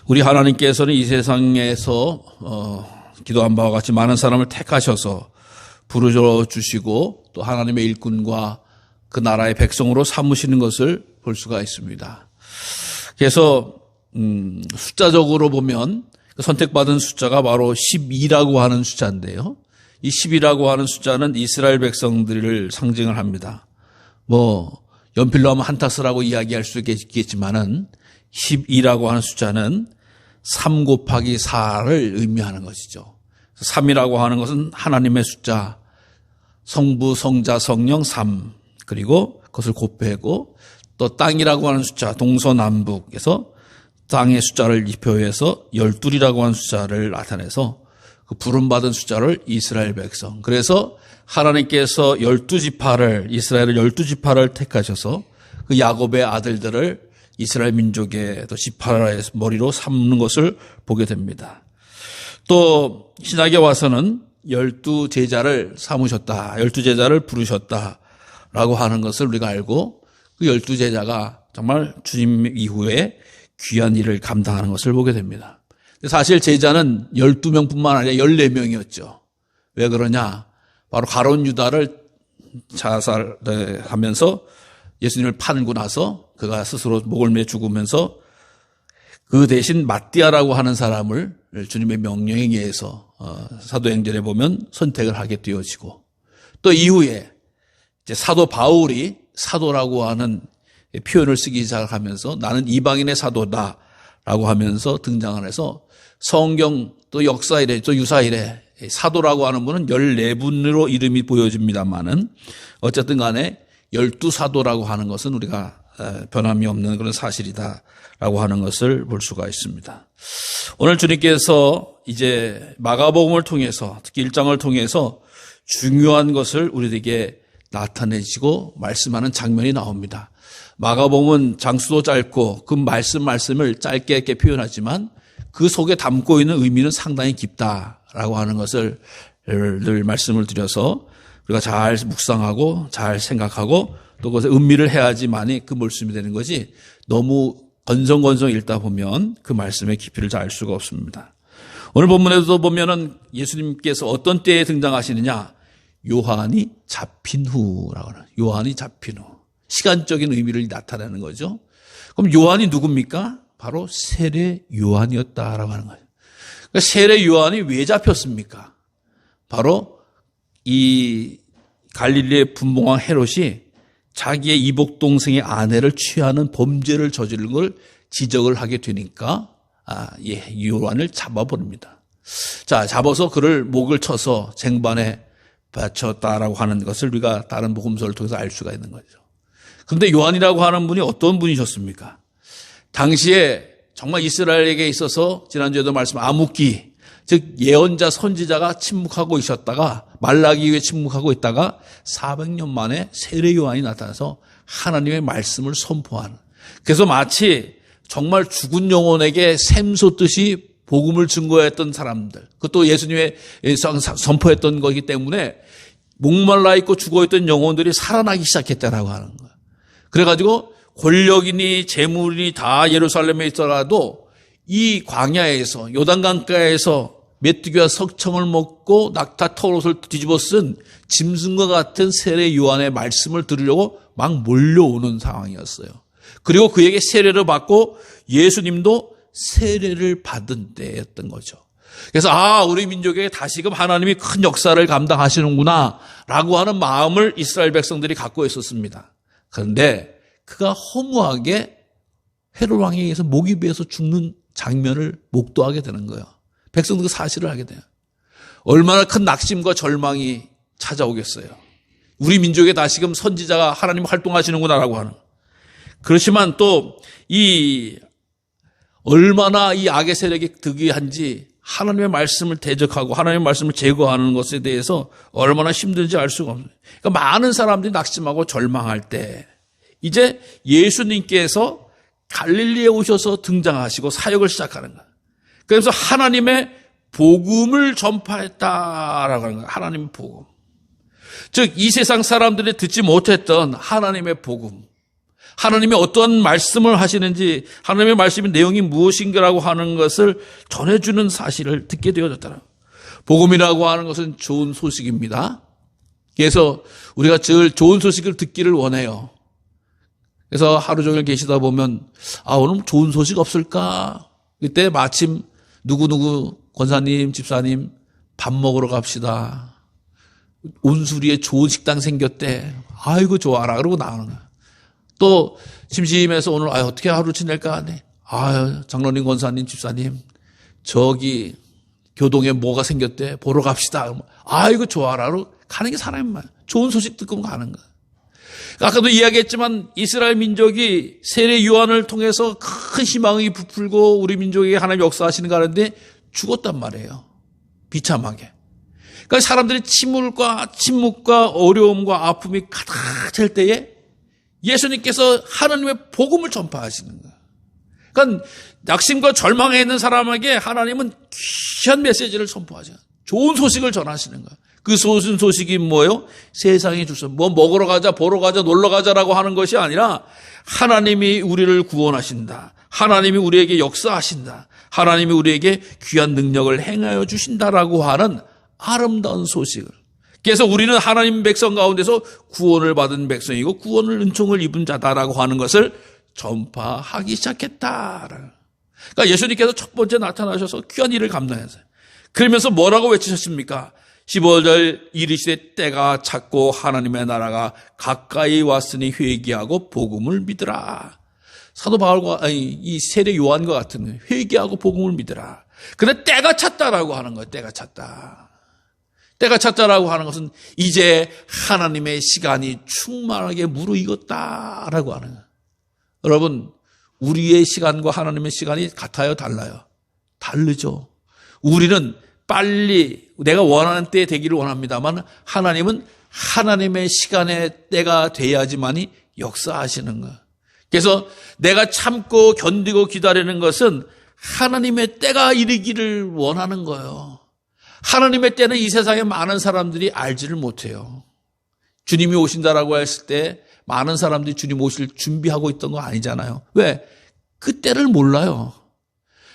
우리 하나님께서는 이 세상에서 기도한 바와 같이 많은 사람을 택하셔서 부르짖어 주시고 또 하나님의 일꾼과 그 나라의 백성으로 삼으시는 것을 볼 수가 있습니다. 그래서 숫자적으로 보면 선택받은 숫자가 바로 12라고 하는 숫자인데요. 이 10이라고 하는 숫자는 이스라엘 백성들을 상징을 합니다. 연필로 하면 한타스라고 이야기할 수 있겠지만은 12라고 하는 숫자는 3 곱하기 4를 의미하는 것이죠. 3이라고 하는 것은 하나님의 숫자, 성부, 성자, 성령 3, 그리고 그것을 곱하고 또 땅이라고 하는 숫자, 동서남북에서 땅의 숫자를 표해서 12이라고 하는 숫자를 나타내서 그 부름받은 숫자를 이스라엘 백성. 그래서 하나님께서 12지파를, 이스라엘을 12지파를 택하셔서 그 야곱의 아들들을 이스라엘 민족의 또 지파의 머리로 삼는 것을 보게 됩니다. 또 신약에 와서는 12제자를 삼으셨다, 12제자를 부르셨다라고 하는 것을 우리가 알고 그 12제자가 정말 주님 이후에 귀한 일을 감당하는 것을 보게 됩니다. 사실 제자는 12명뿐만 아니라 14명이었죠. 왜 그러냐? 바로 가룟 유다를 자살하면서 예수님을 팔고 나서 그가 스스로 목을 매 죽으면서 그 대신 마띠아라고 하는 사람을 주님의 명령에 의해서 사도행전에 보면 선택을 하게 되어지고 또 이후에 이제 사도 바울이 사도라고 하는 표현을 쓰기 시작하면서 나는 이방인의 사도다라고 하면서 등장을 해서 성경 또 역사 이래 또 유사 이래 사도라고 하는 분은 14분으로 이름이 보여집니다만은 어쨌든 간에 12사도라고 하는 것은 우리가 변함이 없는 그런 사실이다라고 하는 것을 볼 수가 있습니다. 오늘 주님께서 이제 마가복음을 통해서 특히 1장을 통해서 중요한 것을 우리에게 나타내시고 말씀하는 장면이 나옵니다. 마가복음은 장수도 짧고 그 말씀을 짧게 표현하지만 그 속에 담고 있는 의미는 상당히 깊다라고 하는 것을 늘 말씀을 드려서 우리가 잘 묵상하고 잘 생각하고 또 그것에 음미를 해야지만이 그 말씀이 되는 거지 너무 건성건성 읽다 보면 그 말씀의 깊이를 잘 알 수가 없습니다. 오늘 본문에도 보면은 예수님께서 어떤 때에 등장하시느냐? 요한이 잡힌 후라고 하는 요한이 잡힌 후. 시간적인 의미를 나타내는 거죠. 그럼 요한이 누굽니까? 바로 세례 요한이었다라고 하는 거예요. 그러니까 세례 요한이 왜 잡혔습니까? 바로 이 갈릴리의 분봉왕 헤롯이 자기의 이복 동생의 아내를 취하는 범죄를 저지른 걸 지적을 하게 되니까 요한을 잡아버립니다. 자, 잡아서 그를 목을 쳐서 쟁반에 바쳤다라고 하는 것을 우리가 다른 복음서를 통해서 알 수가 있는 거죠. 그런데 요한이라고 하는 분이 어떤 분이셨습니까? 당시에 정말 이스라엘에게 있어서 지난주에도 말씀 암흑기, 즉 예언자 선지자가 침묵하고 있었다가 말라기 이후에 침묵하고 있다가 400년 만에 세례 요한이 나타나서 하나님의 말씀을 선포하는, 그래서 마치 정말 죽은 영혼에게 샘솟듯이 복음을 증거했던 사람들, 그것도 예수님의 선포했던 거기 때문에 목말라 있고 죽어있던 영혼들이 살아나기 시작했다라고 하는 거예요. 그래가지고 권력이니 재물이니 다 예루살렘에 있더라도 이 광야에서 요단강가에서 메뚜기와 석청을 먹고 낙타 털옷을 뒤집어 쓴 짐승과 같은 세례 요한의 말씀을 들으려고 막 몰려오는 상황이었어요. 그리고 그에게 세례를 받고 예수님도 세례를 받은 때였던 거죠. 그래서 우리 민족에게 다시금 하나님이 큰 역사를 감당하시는구나 라고 하는 마음을 이스라엘 백성들이 갖고 있었습니다. 그런데 그가 허무하게 헤롯 왕에 의해서 목이 베어서 죽는 장면을 목도하게 되는 거예요. 백성들 그 사실을 하게 돼요. 얼마나 큰 낙심과 절망이 찾아오겠어요. 우리 민족에 다시금 선지자가 하나님 활동하시는구나라고 하는. 그렇지만 또 얼마나 이 악의 세력이 득이한지 하나님의 말씀을 대적하고 하나님의 말씀을 제거하는 것에 대해서 얼마나 힘든지 알 수가 없어요. 그러니까 많은 사람들이 낙심하고 절망할 때 이제 예수님께서 갈릴리에 오셔서 등장하시고 사역을 시작하는 거예요. 그래서 하나님의 복음을 전파했다라고 하는 거예요. 하나님의 복음. 즉 이 세상 사람들이 듣지 못했던 하나님의 복음, 하나님이 어떠한 말씀을 하시는지, 하나님의 말씀의 내용이 무엇인가라고 하는 것을 전해주는 사실을 듣게 되어졌더라. 복음이라고 하는 것은 좋은 소식입니다. 그래서 우리가 늘 좋은 소식을 듣기를 원해요. 그래서 하루 종일 계시다 보면 오늘 좋은 소식 없을까? 그때 마침 누구누구 권사님, 집사님 밥 먹으러 갑시다. 온수리에 좋은 식당 생겼대. 아이고 좋아라. 그러고 나오는 거야. 또 심심해서 오늘 어떻게 하루 지낼까 하네. 장로님, 권사님, 집사님 저기 교동에 뭐가 생겼대. 보러 갑시다. 아이고 좋아라. 그러고 가는 게 사람인 말. 좋은 소식 듣고 가는 거야. 아까도 이야기했지만 이스라엘 민족이 세례 요한을 통해서 큰 희망이 부풀고 우리 민족에게 하나님 역사하시는 가 하는데 죽었단 말이에요. 비참하게. 그러니까 사람들이 침묵과 어려움과 아픔이 가득 찰 때에 예수님께서 하나님의 복음을 전파하시는 거예요. 그러니까 낙심과 절망에 있는 사람에게 하나님은 귀한 메시지를 선포하죠. 좋은 소식을 전하시는 거예요. 그 좋은 소식이 뭐예요? 세상에 주셔서 뭐 먹으러 가자, 보러 가자, 놀러 가자라고 하는 것이 아니라 하나님이 우리를 구원하신다. 하나님이 우리에게 역사하신다. 하나님이 우리에게 귀한 능력을 행하여 주신다라고 하는 아름다운 소식을. 그래서 우리는 하나님 백성 가운데서 구원을 받은 백성이고 구원을 은총을 입은 자다라고 하는 것을 전파하기 시작했다. 그러니까 예수님께서 첫 번째 나타나셔서 귀한 일을 감당했어요. 그러면서 뭐라고 외치셨습니까? 15절 이르시되 때가 찼고 하나님의 나라가 가까이 왔으니 회개하고 복음을 믿으라. 사도 바울과 이 세례 요한과 같은 회개하고 복음을 믿으라. 근데 때가 찼다라고 하는 거예요. 때가 찼다. 때가 찼다라고 하는 것은 이제 하나님의 시간이 충만하게 무르익었다라고 하는 거예요. 여러분, 우리의 시간과 하나님의 시간이 같아요, 달라요? 다르죠. 우리는 빨리 내가 원하는 때에 되기를 원합니다만 하나님은 하나님의 시간의 때가 돼야지만이 역사하시는 거예요. 그래서 내가 참고 견디고 기다리는 것은 하나님의 때가 이르기를 원하는 거예요. 하나님의 때는 이 세상에 많은 사람들이 알지를 못해요. 주님이 오신다라고 했을 때 많은 사람들이 주님 오실 준비하고 있던 거 아니잖아요. 왜? 그 때를 몰라요.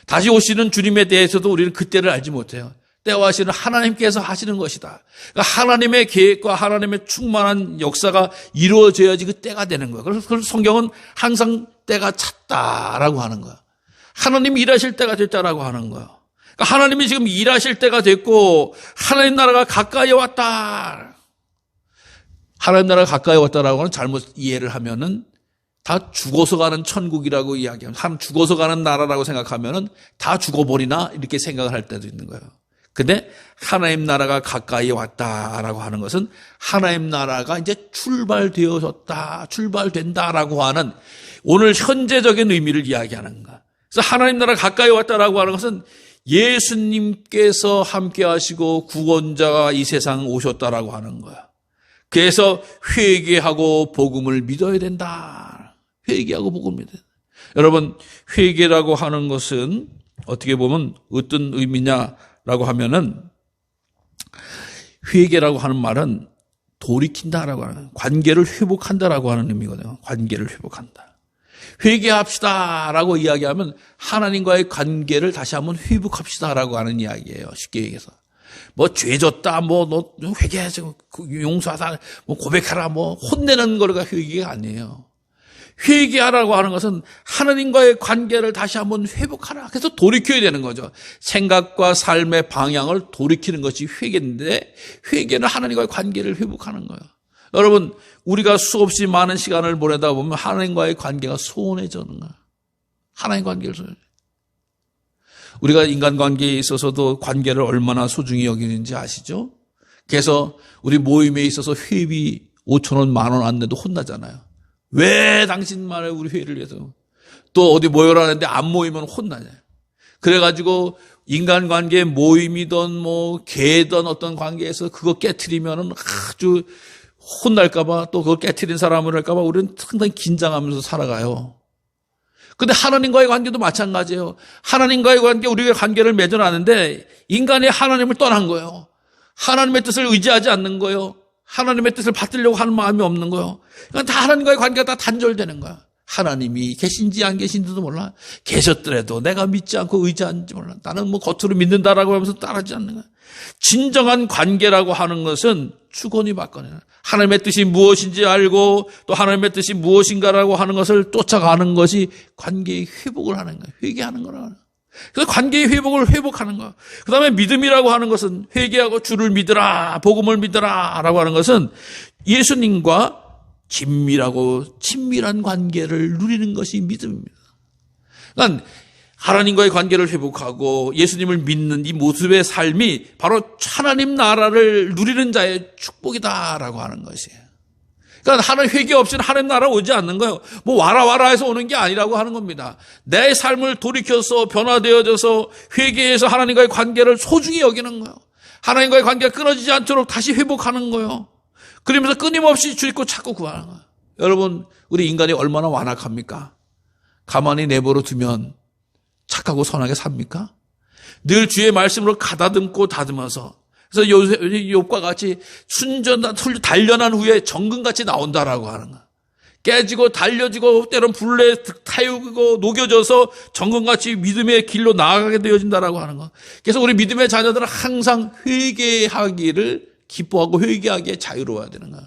다시 오시는 주님에 대해서도 우리는 그 때를 알지 못해요. 때와 하시는 하나님께서 하시는 것이다. 그러니까 하나님의 계획과 하나님의 충만한 역사가 이루어져야지 그 때가 되는 거예요. 그래서 성경은 항상 때가 찼다라고 하는 거예요. 하나님이 일하실 때가 됐다라고 하는 거예요. 그러니까 하나님이 지금 일하실 때가 됐고 하나님 나라가 가까이 왔다. 하나님 나라가 가까이 왔다라고 하는 잘못 이해를 하면은 다 죽어서 가는 천국이라고 이야기하면, 죽어서 가는 나라라고 생각하면은 다 죽어버리나 이렇게 생각을 할 때도 있는 거예요. 근데 하나님 나라가 가까이 왔다라고 하는 것은 하나님 나라가 이제 출발된다라고 하는 오늘 현재적인 의미를 이야기하는 거야. 그래서 하나님 나라가 가까이 왔다라고 하는 것은 예수님께서 함께 하시고 구원자가 이 세상 오셨다라고 하는 거야. 그래서 회개하고 복음을 믿어야 된다. 회개하고 복음을 믿어야 된다. 여러분, 회개라고 하는 것은 어떻게 보면 어떤 의미냐라고 하면은 회개라고 하는 말은 돌이킨다라고 하는, 관계를 회복한다라고 하는 의미거든요. 관계를 회복한다. 회개합시다라고 이야기하면 하나님과의 관계를 다시 한번 회복합시다라고 하는 이야기예요. 쉽게 얘기해서. 뭐 죄졌다, 뭐 너 회개하지, 용서하다, 뭐 고백하라, 뭐 혼내는 거가 회개가 아니에요. 회개하라고 하는 것은 하나님과의 관계를 다시 한번 회복하라. 그래서 돌이켜야 되는 거죠. 생각과 삶의 방향을 돌이키는 것이 회개인데, 회개는 하나님과의 관계를 회복하는 거예요. 여러분, 우리가 수없이 많은 시간을 보내다 보면 하나님과의 관계가 소원해지는 거예요. 하나님 관계를 소원해. 우리가 인간관계에 있어서도 관계를 얼마나 소중히 여기는지 아시죠? 그래서 우리 모임에 있어서 회비 5,000원, 10,000원 안 내도 혼나잖아요. 왜 당신만의 우리 회의를 위해서. 또 어디 모여라는데 안 모이면 혼나잖아요. 그래가지고 인간관계 모임이든 뭐 개든 어떤 관계에서 그거 깨트리면은 아주 혼날까봐, 또 그거 깨트린 사람을 할까봐 우리는 상당히 긴장하면서 살아가요. 근데 하나님과의 관계도 마찬가지예요. 하나님과의 관계, 우리가 관계를 맺어놨는데 인간이 하나님을 떠난 거예요. 하나님의 뜻을 의지하지 않는 거예요. 하나님의 뜻을 받들려고 하는 마음이 없는 거예요. 그러니까 다 하나님과의 관계가 다 단절되는 거야. 하나님이 계신지 안 계신지도 몰라. 계셨더라도 내가 믿지 않고 의지하는지 몰라. 나는 뭐 겉으로 믿는다라고 하면서 따르지 않는 거야. 진정한 관계라고 하는 것은 주거니 받거니 하나님의 뜻이 무엇인지 알고 또 하나님의 뜻이 무엇인가라고 하는 것을 쫓아가는 것이 관계의 회복을 하는 거야. 회개하는 거라고 하는 거야. 그래서 관계의 회복을 회복하는 거야. 그 다음에 믿음이라고 하는 것은 회개하고 주를 믿으라, 복음을 믿으라 라고 하는 것은 예수님과 긴밀하고 친밀한 관계를 누리는 것이 믿음입니다. 그러니까 하나님과의 관계를 회복하고 예수님을 믿는 이 모습의 삶이 바로 하나님 나라를 누리는 자의 축복이다라고 하는 것이에요. 그러니까 하나님 회개 없이는 하나님 나라 오지 않는 거예요. 뭐 와라 해서 오는 게 아니라고 하는 겁니다. 내 삶을 돌이켜서 변화되어져서 회개해서 하나님과의 관계를 소중히 여기는 거예요. 하나님과의 관계가 끊어지지 않도록 다시 회복하는 거예요. 그러면서 끊임없이 주입고 찾고 구하는 거예요. 여러분, 우리 인간이 얼마나 완악합니까? 가만히 내버려 두면 착하고 선하게 삽니까? 늘 주의 말씀으로 가다듬고 다듬어서 그래서 욥과 같이 단련한 후에 정금같이 나온다라고 하는 거야. 깨지고 달려지고 때론 불에 타유고 녹여져서 정금같이 믿음의 길로 나아가게 되어진다라고 하는 거. 그래서 우리 믿음의 자녀들은 항상 회개하기를 기뻐하고 회개하기에 자유로워야 되는 거야.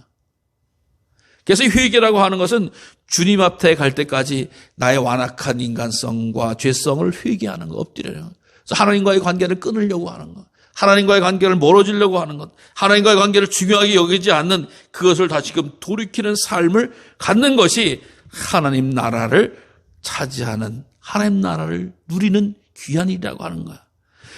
그래서 이 회개라고 하는 것은 주님 앞에 갈 때까지 나의 완악한 인간성과 죄성을 회개하는 거, 엎드려요. 그래서 하나님과의 관계를 끊으려고 하는 것, 하나님과의 관계를 멀어지려고 하는 것, 하나님과의 관계를 중요하게 여기지 않는 그것을 다시금 돌이키는 삶을 갖는 것이 하나님 나라를 차지하는, 하나님 나라를 누리는 귀한 일이라고 하는 거야.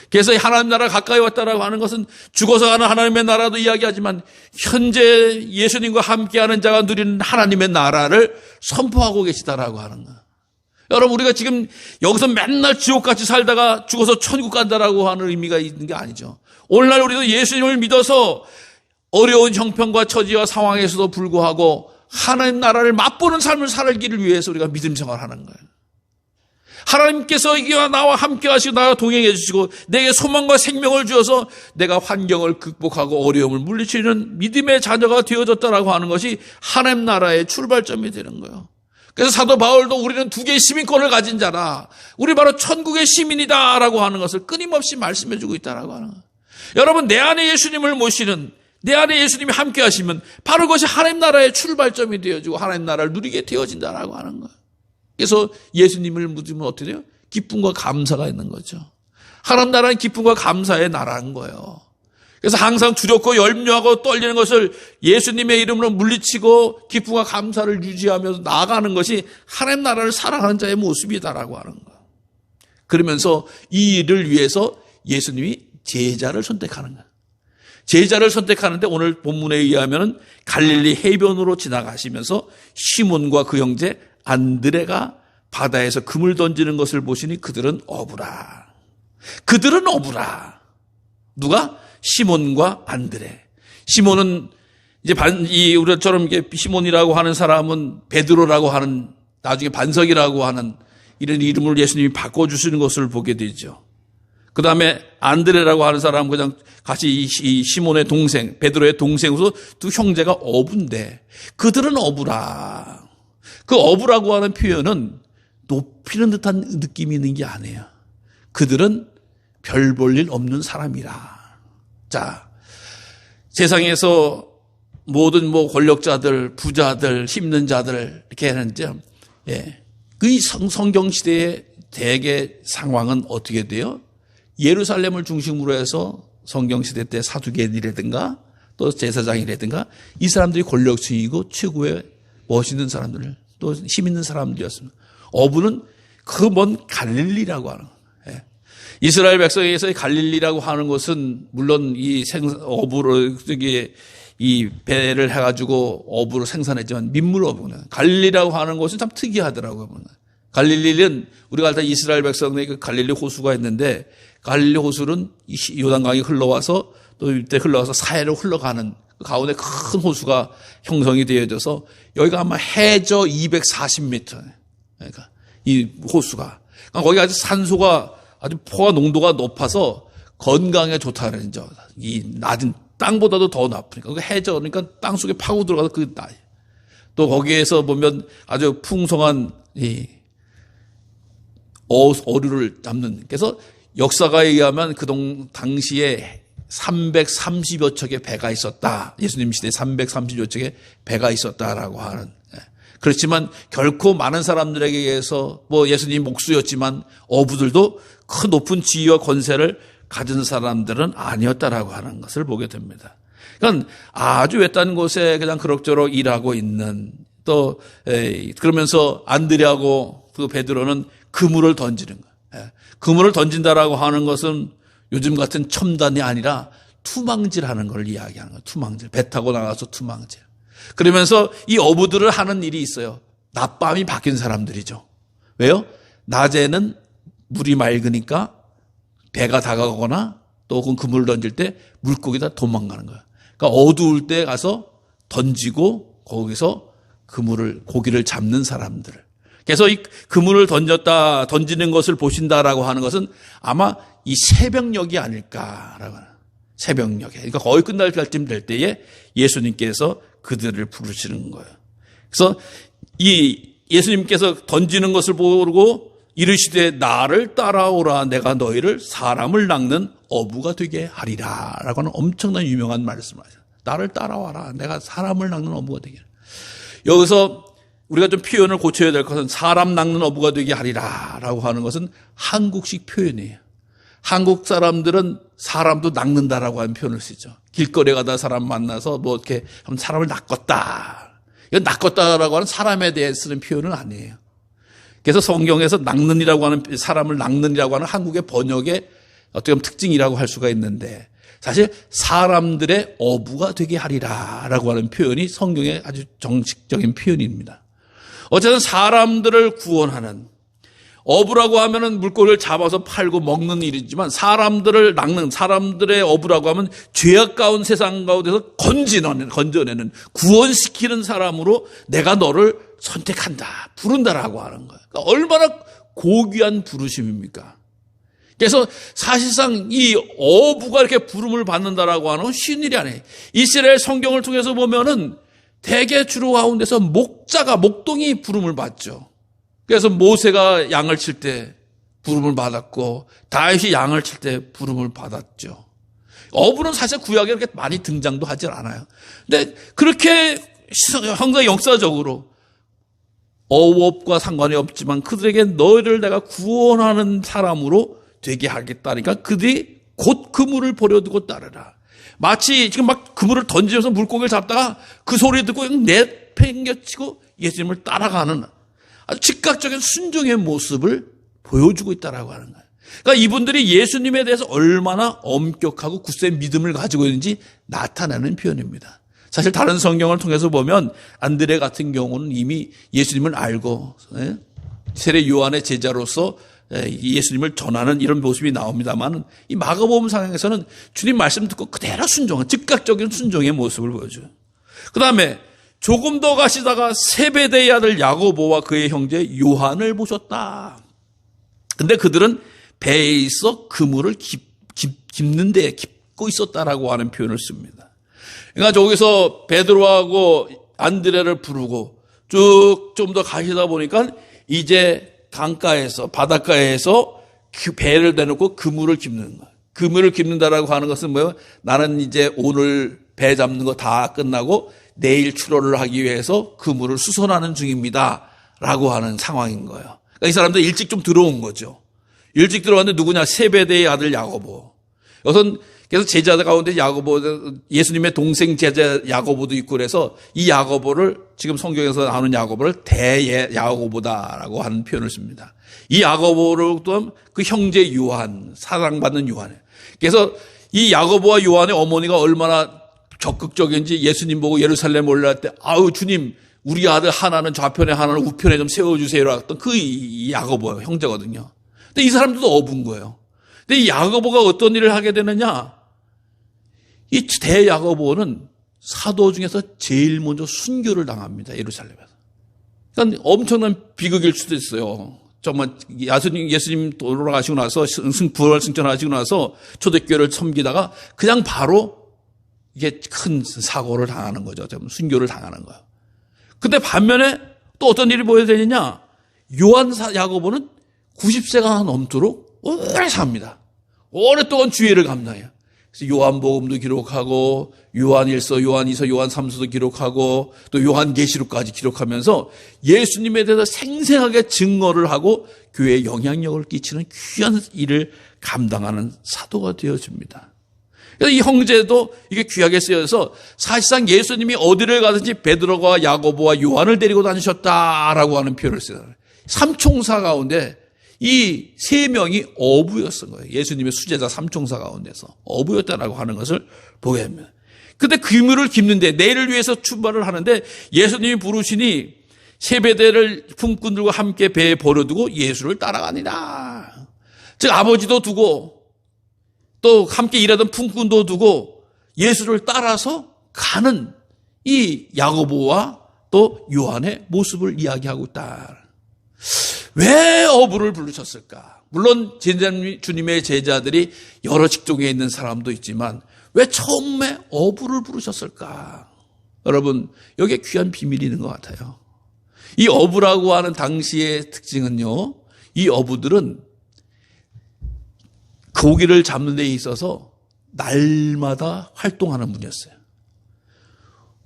그래서 하나님 나라 가까이 왔다라고 하는 것은 죽어서 가는 하나님의 나라도 이야기하지만 현재 예수님과 함께하는 자가 누리는 하나님의 나라를 선포하고 계시다라고 하는 거야. 여러분, 우리가 지금 여기서 맨날 지옥같이 살다가 죽어서 천국 간다라고 하는 의미가 있는 게 아니죠. 오늘날 우리도 예수님을 믿어서 어려운 형편과 처지와 상황에서도 불구하고 하나님 나라를 맛보는 삶을 살기를 위해서 우리가 믿음 생활하는 거예요. 하나님께서 이와 나와 함께 하시고 나와 동행해 주시고 내게 소망과 생명을 주어서 내가 환경을 극복하고 어려움을 물리치는 믿음의 자녀가 되어졌다라고 하는 것이 하나님 나라의 출발점이 되는 거예요. 그래서 사도 바울도 우리는 두 개의 시민권을 가진 자라, 우리 바로 천국의 시민이다라고 하는 것을 끊임없이 말씀해 주고 있다라고 하는 거예요. 여러분, 내 안에 예수님을 모시는, 내 안에 예수님이 함께 하시면 바로 그것이 하나님 나라의 출발점이 되어지고 하나님 나라를 누리게 되어진다라고 하는 거예요. 그래서 예수님을 믿으면 어떻게 돼요? 기쁨과 감사가 있는 거죠. 하나님 나라는 기쁨과 감사의 나라인 거예요. 그래서 항상 두렵고 염려하고 떨리는 것을 예수님의 이름으로 물리치고 기쁨과 감사를 유지하면서 나아가는 것이 하나님 나라를 사랑하는 자의 모습이다라고 하는 거예요. 그러면서 이 일을 위해서 예수님이 제자를 선택하는 거예요. 제자를 선택하는데 오늘 본문에 의하면 갈릴리 해변으로 지나가시면서 시몬과 그 형제 안드레가 바다에서 금을 던지는 것을 보시니 그들은 어부라. 그들은 어부라. 누가? 시몬과 안드레. 시몬은 이제 우리처럼 시몬이라고 하는 사람은 베드로라고 하는, 나중에 반석이라고 하는 이런 이름을 예수님이 바꿔주시는 것을 보게 되죠. 그 다음에 안드레라고 하는 사람은 그냥 같이 이 시몬의 동생, 베드로의 동생으로서 두 형제가 어부인데 그들은 어부라. 그 어부라고 하는 표현은 높이는 듯한 느낌이 있는 게 아니에요. 그들은 별 볼 일 없는 사람이라. 자, 세상에서 모든 권력자들, 부자들, 힘있는 자들 이렇게 하는데, 그 성경 시대의 대개 상황은 어떻게 돼요? 예루살렘을 중심으로 해서 성경 시대 때 사두개인이라든가 또 제사장이라든가 이 사람들이 권력층이고 최고의 멋있는 사람들, 또 힘 있는 사람들이었습니다. 어부는 그 먼 갈릴리라고 하는 거예요. 이스라엘 백성에서의 갈릴리라고 하는 것은 물론 이 어부로 이 배를 해가지고 어부로 생산했지만 민물 어부는 갈릴리라고 하는 것은 참 특이하더라고요. 갈릴리는 우리가 알다 이스라엘 백성의 그 갈릴리 호수가 있는데 갈릴리 호수는 요단강이 흘러와서 또 이때 흘러와서 사해로 흘러가는 그 가운데 큰 호수가 형성이 되어져서 여기가 아마 해저 240m. 그러니까 이 호수가 그러니까 거기 아주 산소가 아주 포화 농도가 높아서 건강에 좋다는 점. 이 낮은 땅보다도 더 나쁘니까. 그 해저, 그러니까 땅 속에 파고 들어가서 그 나이. 또 거기에서 보면 아주 풍성한 이 어류를 잡는, 그래서 역사가에 의하면 당시에 330여 척의 배가 있었다. 예수님 시대에 330여 척의 배가 있었다라고 하는. 그렇지만 결코 많은 사람들에게 의해서 예수님 목수였지만 어부들도 큰 높은 지위와 권세를 가진 사람들은 아니었다라고 하는 것을 보게 됩니다. 그러니까 아주 외딴 곳에 그냥 그럭저럭 일하고 있는, 또 그러면서 안드레하고 그 베드로는 그물을 던지는 거예요. 그물을 던진다라고 하는 것은 요즘 같은 첨단이 아니라 투망질하는 걸 이야기하는 거예요. 투망질. 배 타고 나가서 투망질. 그러면서 이 어부들을 하는 일이 있어요. 낮밤이 바뀐 사람들이죠. 왜요? 낮에는 물이 맑으니까 배가 다가가거나 또 그물을 던질 때 물고기다 도망가는 거예요. 그러니까 어두울 때 가서 던지고 거기서 고기를 잡는 사람들을. 그래서 이 그물을 던지는 것을 보신다라고 하는 것은 아마 이 새벽녘이 아닐까라고 하는. 새벽녘에. 그러니까 거의 끝날 때쯤 될 때에 예수님께서 그들을 부르시는 거예요. 그래서 이 예수님께서 던지는 것을 보고 이르시되 나를 따라오라, 내가 너희를 사람을 낚는 어부가 되게 하리라 라고 하는 엄청난 유명한 말씀을 하죠. 나를 따라와라, 내가 사람을 낚는 어부가 되게 하리라. 여기서 우리가 좀 표현을 고쳐야 될 것은 사람 낚는 어부가 되게 하리라 라고 하는 것은 한국식 표현이에요. 한국 사람들은 사람도 낚는다라고 하는 표현을 쓰죠. 길거리에 가다 사람 만나서 이렇게 사람을 낚았다. 이건 낚았다라고 하는 사람에 대해 쓰는 표현은 아니에요. 그래서 성경에서 낚는이라고 하는, 사람을 낚는이라고 하는 한국의 번역의 어떻게 보면 특징이라고 할 수가 있는데, 사실 사람들의 어부가 되게 하리라라고 하는 표현이 성경의 아주 정식적인 표현입니다. 어쨌든 사람들을 구원하는, 어부라고 하면은 물고기를 잡아서 팔고 먹는 일이지만 사람들을 낚는, 사람들의 어부라고 하면 죄악 가운 세상 가운데서 건져내는, 구원시키는 사람으로 내가 너를 선택한다, 부른다라고 하는 거예요. 그러니까 얼마나 고귀한 부르심입니까? 그래서 사실상 이 어부가 이렇게 부름을 받는다라고 하는 건 쉬운 일이 아니에요. 이스라엘 성경을 통해서 보면은 대개 주로 가운데서 목동이 부름을 받죠. 그래서 모세가 양을 칠 때 부름을 받았고 다윗이 양을 칠 때 부름을 받았죠. 어부는 사실 구약에 그렇게 많이 등장도 하질 않아요. 근데 그렇게 항상 역사적으로 어업과 상관이 없지만 그들에게 너희를 내가 구원하는 사람으로 되게 하겠다니까 그들이 곧 그물을 버려두고 따르라. 마치 지금 막 그물을 던지면서 물고기를 잡다가 그 소리 듣고 그냥 내팽개치고 예수님을 따라가는 아주 즉각적인 순종의 모습을 보여주고 있다라고 하는 거예요. 그러니까 이분들이 예수님에 대해서 얼마나 엄격하고 굳센 믿음을 가지고 있는지 나타내는 표현입니다. 사실 다른 성경을 통해서 보면 안드레 같은 경우는 이미 예수님을 알고 세례 요한의 제자로서 예수님을 전하는 이런 모습이 나옵니다만, 이 마가복음 상에서는 주님 말씀 듣고 그대로 순종한, 즉각적인 순종의 모습을 보여줘요. 그 다음에 조금 더 가시다가 세베대의 아들 야고보와 그의 형제 요한을 보셨다. 근데 그들은 배에 있어 그물을 깁는 데에 깁고 있었다라고 하는 표현을 씁니다. 그러니까 저기서 베드로하고 안드레를 부르고 쭉 좀 더 가시다 보니까 이제 강가에서, 바닷가에서 그 배를 대놓고 그물을 깁는 거예요. 그물을 깁는다라고 하는 것은 뭐예요? 나는 이제 오늘 배 잡는 거 다 끝나고 내일 출어를 하기 위해서 그물을 수선하는 중입니다 라고 하는 상황인 거예요. 그러니까 이 사람들 일찍 좀 들어온 거죠. 일찍 들어왔는데 누구냐? 세베대의 아들 야고보. 여기서 그래서 제자들 가운데 야고보, 예수님의 동생 제자 야고보도 있고 그래서 이 야고보를 지금 성경에서 나오는 야고보를 대야고보다라고 하는 표현을 씁니다. 이 야고보를 또 그 형제 요한, 사랑받는 요한이에요. 그래서 이 야고보와 요한의 어머니가 얼마나 적극적인지 예수님 보고 예루살렘 올라갈 때 아우 주님 우리 아들 하나는 좌편에 하나는 우편에 좀 세워주세요라고 했던 그 야고보 형제거든요. 근데 이 사람들도 어부인 거예요. 근데 이 야고보가 어떤 일을 하게 되느냐? 이 대야고보는 사도 중에서 제일 먼저 순교를 당합니다. 예루살렘에서. 그러니까 엄청난 비극일 수도 있어요. 정말 예수님 돌아가시고 나서 부활 승천하시고 나서 초대교회를 섬기다가 그냥 바로 이게 큰 사고를 당하는 거죠. 순교를 당하는 거예요. 근데 반면에 또 어떤 일이 보여야 되느냐? 야고보는 90세가 넘도록 오래 삽니다. 오랫동안 주의를 감당해요. 그래서 요한복음도 기록하고 요한일서, 요한이서, 요한삼서도 기록하고 또 요한계시록까지 기록하면서 예수님에 대해서 생생하게 증거를 하고 교회에 영향력을 끼치는 귀한 일을 감당하는 사도가 되어줍니다. 그래서 이 형제도 이게 귀하게 쓰여서 사실상 예수님이 어디를 가든지 베드로와 야고보와 요한을 데리고 다니셨다라고 하는 표현을 써요. 삼총사 가운데 이 세 명이 어부였던 거예요. 예수님의 수제자 삼총사 가운데서 어부였다라고 하는 것을 보게 됩니다. 근데 그물을 깁는데 내일을 위해서 출발을 하는데 예수님이 부르시니 세베대를 품꾼들과 함께 배에 버려두고 예수를 따라가니라. 즉 아버지도 두고 또 함께 일하던 품꾼도 두고 예수를 따라서 가는 이 야고보와 또 요한의 모습을 이야기하고 있다. 왜 어부를 부르셨을까? 물론 주님의 제자들이 여러 직종에 있는 사람도 있지만 왜 처음에 어부를 부르셨을까? 여러분, 여기에 귀한 비밀이 있는 것 같아요. 이 어부라고 하는 당시의 특징은요, 이 어부들은 고기를 잡는 데 있어서 날마다 활동하는 분이었어요.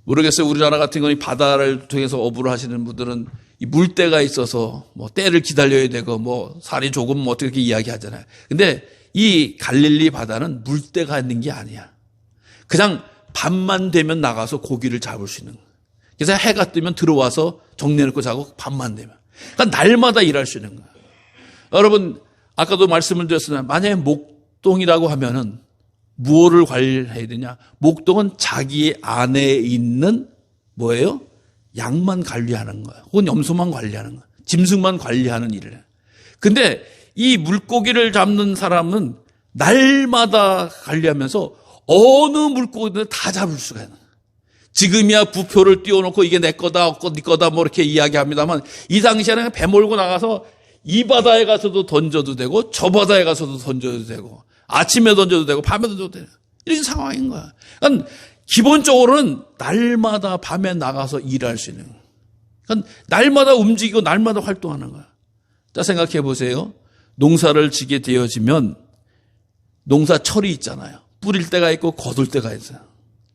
모르겠어요. 우리나라 같은 경우는 바다를 통해서 어부를 하시는 분들은 이 물때가 있어서 뭐 때를 기다려야 되고 뭐 살이 조금 뭐 어떻게 이야기하잖아요. 근데 이 갈릴리 바다는 물때가 있는 게 아니야. 그냥 밤만 되면 나가서 고기를 잡을 수 있는 거예요. 그래서 해가 뜨면 들어와서 정리해놓고 자고 밤만 되면. 그러니까 날마다 일할 수 있는 거예요. 여러분, 아까도 말씀을 드렸으나 만약에 목동이라고 하면은 무엇을 관리해야 되냐? 목동은 자기 안에 있는 뭐예요? 양만 관리하는 거예요. 혹은 염소만 관리하는 거예요. 짐승만 관리하는 일을 해요. 근데 이 물고기를 잡는 사람은 날마다 관리하면서 어느 물고기든 다 잡을 수가 있는 거예요. 지금이야 부표를 띄워놓고 이게 내 거다, 네 거다 뭐 이렇게 이야기합니다만 이 당시에는 배 몰고 나가서 이 바다에 가서도 던져도 되고 저 바다에 가서도 던져도 되고 아침에 던져도 되고 밤에 던져도 되고 이런 상황인 거야. 그러니까 기본적으로는 날마다 밤에 나가서 일할 수 있는 거야. 그러니까 날마다 움직이고 날마다 활동하는 거야. 자, 생각해 보세요. 농사를 지게 되어지면 농사철이 있잖아요. 뿌릴 때가 있고 거둘 때가 있어요.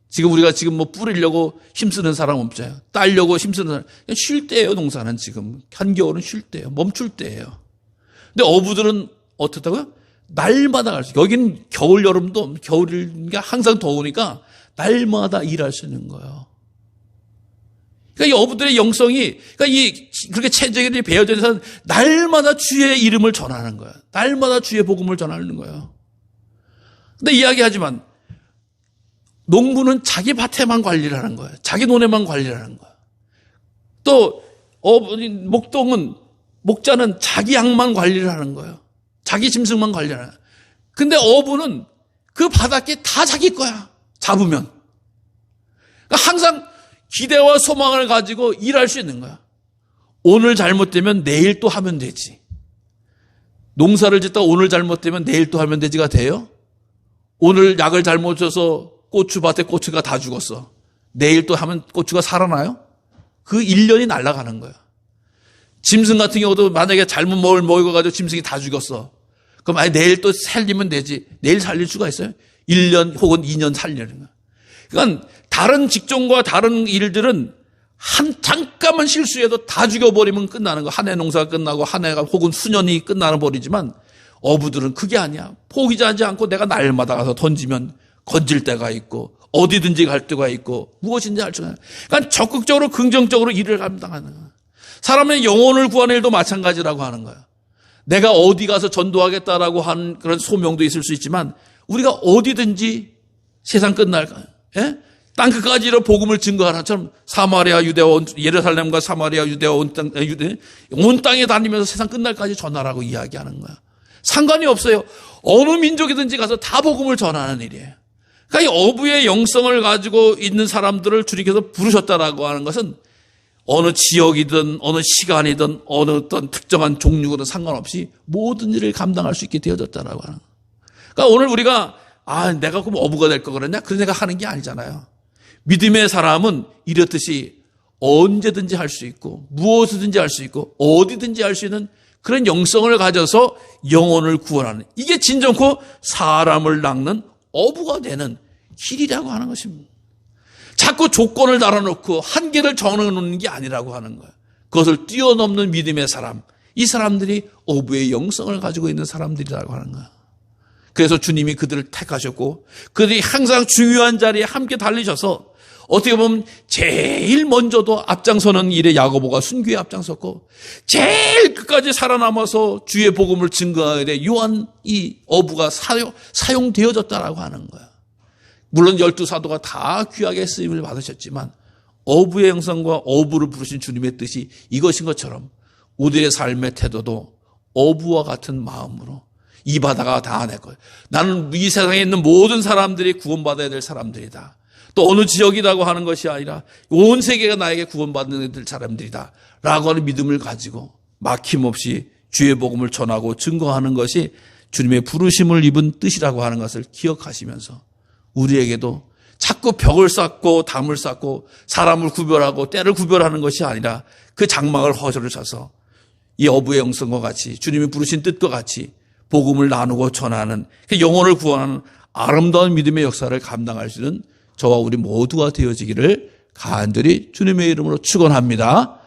지금 우리가 지금 뭐 뿌리려고 힘쓰는 사람 없잖아요. 따려고 힘쓰는 사람. 그냥 쉴 때예요, 농사는 지금. 한겨울은 쉴 때예요. 멈출 때예요. 근데 어부들은 어떻다고요? 날마다 갈 수 있어요. 여기는 겨울, 여름도 겨울이니까 항상 더우니까 날마다 일할 수 있는 거예요. 그러니까 이 어부들의 영성이, 그러니까 그렇게 체적이 배어져 있는 날마다 주의 이름을 전하는 거예요. 날마다 주의 복음을 전하는 거예요. 근데 이야기하지만 농부는 자기 밭에만 관리를 하는 거예요. 자기 논에만 관리를 하는 거예요. 또 목자는 자기 양만 관리를 하는 거예요. 자기 짐승만 관리를 하는 거예요. 근데 어부는 그 바닷게 다 자기 거야. 잡으면. 그러니까 항상 기대와 소망을 가지고 일할 수 있는 거야. 오늘 잘못되면 내일 또 하면 되지. 농사를 짓다가 오늘 잘못되면 내일 또 하면 되지가 돼요? 오늘 약을 잘못 줘서 고추밭에 고추가 다 죽었어. 내일 또 하면 고추가 살아나요? 그 1년이 날아가는 거예요. 짐승 같은 경우도 만약에 잘못 먹어가지고 짐승이 다 죽었어. 그럼 아예 내일 또 살리면 되지. 내일 살릴 수가 있어요? 1년 혹은 2년 살리는 거예요. 그러니까 다른 직종과 다른 일들은 잠깐만 실수해도 다 죽여버리면 끝나는 거. 한 해 농사가 끝나고 한 해가 혹은 수년이 끝나는 버리지만 어부들은 그게 아니야. 포기하지 않고 내가 날마다 가서 던지면 건질 때가 있고 어디든지 갈 때가 있고 무엇인지 알 수가 없어요. 그러니까 적극적으로 긍정적으로 일을 감당하는 거예요. 사람의 영혼을 구하는 일도 마찬가지라고 하는 거예요. 내가 어디 가서 전도하겠다라고 하는 그런 소명도 있을 수 있지만 우리가 어디든지 세상 끝날까요? 예? 땅 끝까지로 복음을 증거하라처럼 사마리아, 유대와 예루살렘과 사마리아, 유대와 온 땅에 다니면서 세상 끝날까지 전하라고 이야기하는 거야. 상관이 없어요. 어느 민족이든지 가서 다 복음을 전하는 일이에요. 그러니까 이 어부의 영성을 가지고 있는 사람들을 주님께서 부르셨다라고 하는 것은 어느 지역이든 어느 시간이든 어느 어떤 특정한 종류든 상관없이 모든 일을 감당할 수 있게 되어졌다라고 하는 거예요. 그러니까 오늘 우리가 내가 그럼 어부가 될 거 그러냐? 그런 생각 하는 게 아니잖아요. 믿음의 사람은 이렇듯이 언제든지 할 수 있고 무엇이든지 할 수 있고 어디든지 할 수 있는 그런 영성을 가져서 영혼을 구원하는, 이게 진정코 사람을 낚는 어부가 되는 길이라고 하는 것입니다. 자꾸 조건을 달아놓고 한계를 정해놓는 게 아니라고 하는 거예요. 그것을 뛰어넘는 믿음의 사람, 이 사람들이 어부의 영성을 가지고 있는 사람들이라고 하는 거예요. 그래서 주님이 그들을 택하셨고 그들이 항상 중요한 자리에 함께 달리셔서 어떻게 보면 제일 먼저도 앞장서는 일에 야고보가 순교에 앞장섰고 제일 끝까지 살아남아서 주의 복음을 증거하게 돼 요한 이 어부가 사용되어졌다라고 하는 거야. 물론 12사도가 다 귀하게 쓰임을 받으셨지만 어부의 영성과 어부를 부르신 주님의 뜻이 이것인 것처럼 우리의 삶의 태도도 어부와 같은 마음으로 이 바다가 다 내 거예요. 나는 이 세상에 있는 모든 사람들이 구원받아야 될 사람들이다. 또 어느 지역이라고 하는 것이 아니라 온 세계가 나에게 구원받는 사람들이다 라고 하는 믿음을 가지고 막힘없이 주의 복음을 전하고 증거하는 것이 주님의 부르심을 입은 뜻이라고 하는 것을 기억하시면서 우리에게도 자꾸 벽을 쌓고 담을 쌓고 사람을 구별하고 때를 구별하는 것이 아니라 그 장막을 허저를 쳐서 이 어부의 영성과 같이 주님이 부르신 뜻과 같이 복음을 나누고 전하는, 영혼을 구원하는 아름다운 믿음의 역사를 감당할 수 있는 저와 우리 모두가 되어지기를 간절히 주님의 이름으로 축원합니다.